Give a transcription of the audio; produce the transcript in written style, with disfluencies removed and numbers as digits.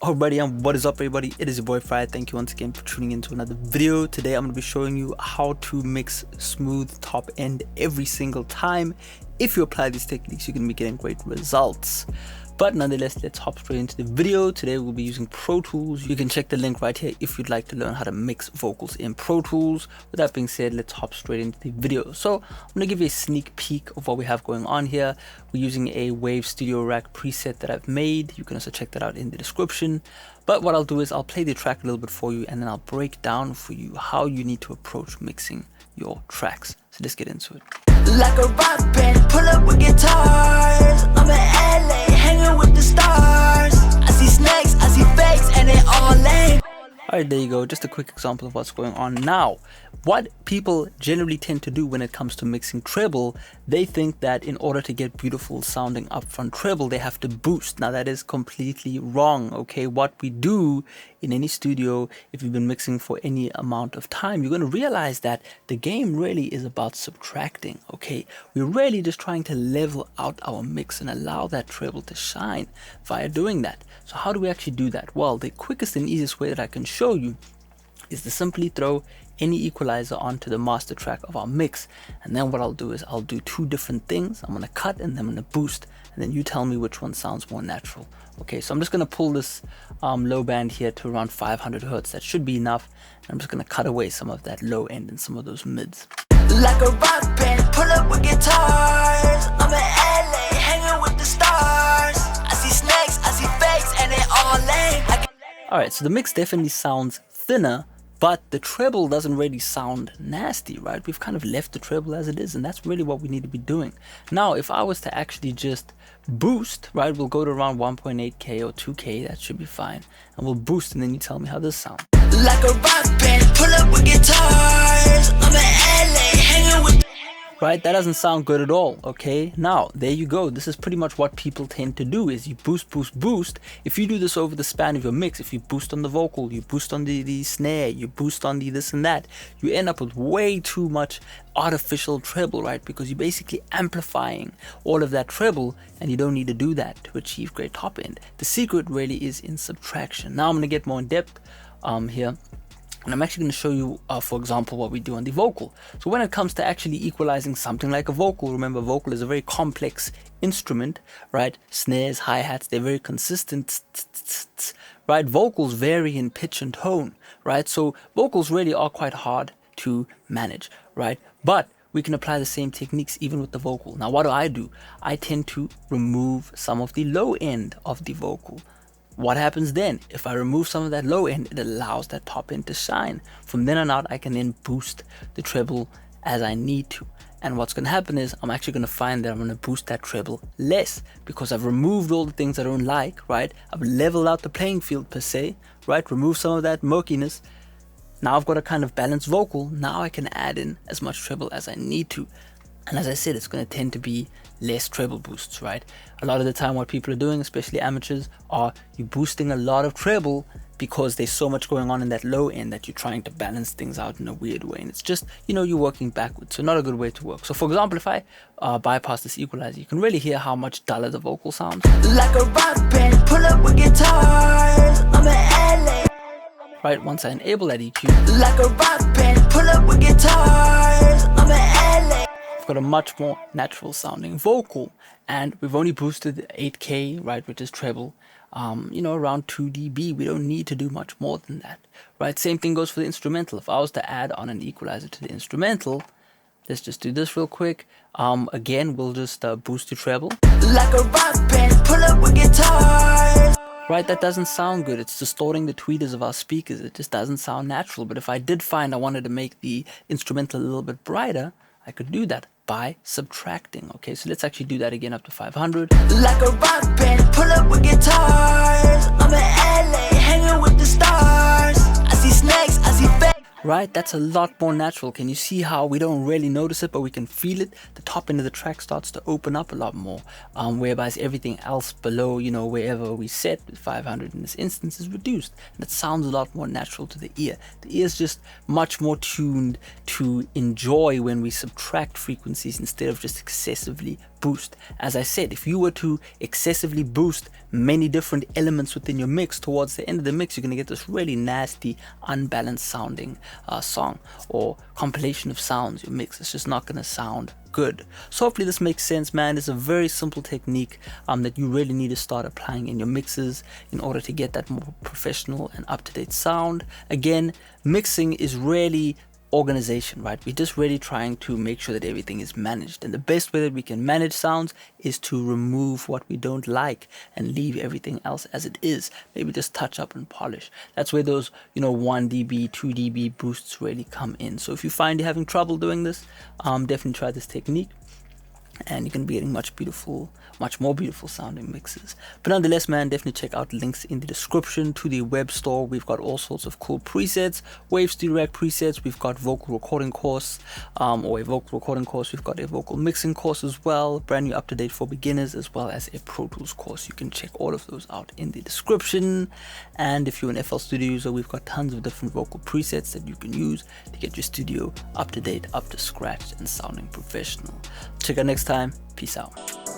Alrighty, and what is up everybody, it is your boy Farai. Thank you once again for tuning into another video. Today I'm going to be showing you how to mix smooth top end every single time. If you apply these techniques, you're going to be getting great results. But nonetheless, let's hop straight into the video. Today we'll be using Pro Tools. You can check the link right here if you'd like to learn how to mix vocals in Pro Tools. With that being said, let's hop straight into the video. So I'm going to give you a sneak peek of what we have going on here. We're using a Wave Studiorack preset that I've made. You can also check that out in the description. But what I'll do is I'll play the track a little bit for you, and then I'll break down for you how you need to approach mixing your tracks. So let's get into it. Like a rock band, pull up with guitars. I'm in LA, hanging with the stars. I see snakes, I see fakes, and they all lame. Alright, there you go, just a quick example of what's going on now. What people generally tend to do when it comes to mixing treble, they think that in order to get beautiful sounding upfront treble, they have to boost. Now that is completely wrong, okay? What we do in any studio, if you've been mixing for any amount of time, you're going to realize that the game really is about subtracting, okay? We're really just trying to level out our mix and allow that treble to shine via doing that. So how do we actually do that? Well, the quickest and easiest way that I can show you is to simply throw any equalizer onto the master track of our mix, and then what I'll do is I'll do two different things. I'm going to cut and then I'm going to boost, and then you tell me which one sounds more natural. Okay, so I'm just going to pull this low band here to around 500 hertz. That should be enough. And I'm just going to cut away some of that low end and some of those mids. Like a rock band, pull up with guitars. I'm in LA, hanging with the stars. I see snakes, I see fakes, and they all lame. Alright, so the mix definitely sounds thinner, but the treble doesn't really sound nasty, right? We've kind of left the treble as it is, and that's really what we need to be doing. Now, if I was to actually just boost, right, we'll go to around 1.8K or 2K, that should be fine. And we'll boost, and then you tell me how this sounds. Like a rock band, pull up with guitars. I'm in LA, hanging with. Right, that doesn't sound good at all, okay? Now, there you go. This is pretty much what people tend to do, is you boost, boost, boost. If you do this over the span of your mix, if you boost on the vocal, you boost on the snare, you boost on the this and that, you end up with way too much artificial treble, right? Because you're basically amplifying all of that treble, and you don't need to do that to achieve great top end. The secret really is in subtraction. Now I'm going to get more in depth here. And I'm actually going to show you, for example, what we do on the vocal. So when it comes to actually equalizing something like a vocal, remember vocal is a very complex instrument, right? Snares, hi-hats, they're very consistent, right? Vocals vary in pitch and tone, right? So vocals really are quite hard to manage, right? But we can apply the same techniques even with the vocal. Now what do? I tend to remove some of the low end of the vocal. What happens then? If I remove some of that low end, it allows that top end to shine. From then on out, I can then boost the treble as I need to. And what's going to happen is I'm actually going to find that I'm going to boost that treble less, because I've removed all the things I don't like, right? I've leveled out the playing field per se, right? Remove some of that murkiness. Now I've got a kind of balanced vocal. Now I can add in as much treble as I need to. And as I said, it's going to tend to be less treble boosts, right? A lot of the time what people are doing, especially amateurs, are you boosting a lot of treble because there's so much going on in that low end that you're trying to balance things out in a weird way. And it's just, you know, you're working backwards. So not a good way to work. So for example, if I bypass this equalizer, you can really hear how much duller the vocal sounds. Like a rock band, pull up with guitars. I'm in LA. Right, once I enable that EQ. Like a rock band, pull up with guitars. I'm in LA. Got a much more natural sounding vocal, and we've only boosted 8K, right, which is treble, you know, around 2 dB. We don't need to do much more than that, right? Same thing goes for the instrumental. If I was to add on an equalizer to the instrumental, let's just do this real quick. Again, we'll just boost the treble. Like a rock band, pull up with guitars. Right, that doesn't sound good. It's distorting the tweeters of our speakers. It just doesn't sound natural. But if I did find I wanted to make the instrumental a little bit brighter, I could do that by subtracting. Okay, so let's actually do that again up to 500. Like a rock band, pull up with guitars. I'm in LA, hanging with the stars. I see snakes, I see fakes. right? That's a lot more natural. Can you see how we don't really notice it, but we can feel it? The top end of the track starts to open up a lot more, whereas everything else below, you know, wherever we set 500 in this instance is reduced, and it sounds a lot more natural to the ear. The ear is just much more tuned to enjoy when we subtract frequencies instead of just excessively boost. As I said, if you were to excessively boost many different elements within your mix, towards the end of the mix you're going to get this really nasty, unbalanced sounding song or compilation of sounds. Your mix is just not going to sound good. So hopefully this makes sense, man. It's a very simple technique that you really need to start applying in your mixes in order to get that more professional and up-to-date sound. Again, mixing is really organization, right? We're just really trying to make sure that everything is managed, and the best way that we can manage sounds is to remove what we don't like and leave everything else as it is. Maybe just touch up and polish. That's where those, you know, 1 dB 2 dB boosts really come in. So if you find you're having trouble doing this, definitely try this technique, and you can be getting much more beautiful sounding mixes. But nonetheless, man, definitely check out links in the description to the web store. We've got all sorts of cool presets, Wave Studiorack presets. We've got vocal recording course, or a vocal recording course. We've got a vocal mixing course as well, brand new up-to-date for beginners, as well as a Pro Tools course. You can check all of those out in the description. And if you're an FL Studio user, we've got tons of different vocal presets that you can use to get your studio up to date, up to scratch, and sounding professional. Check out next time. Peace out.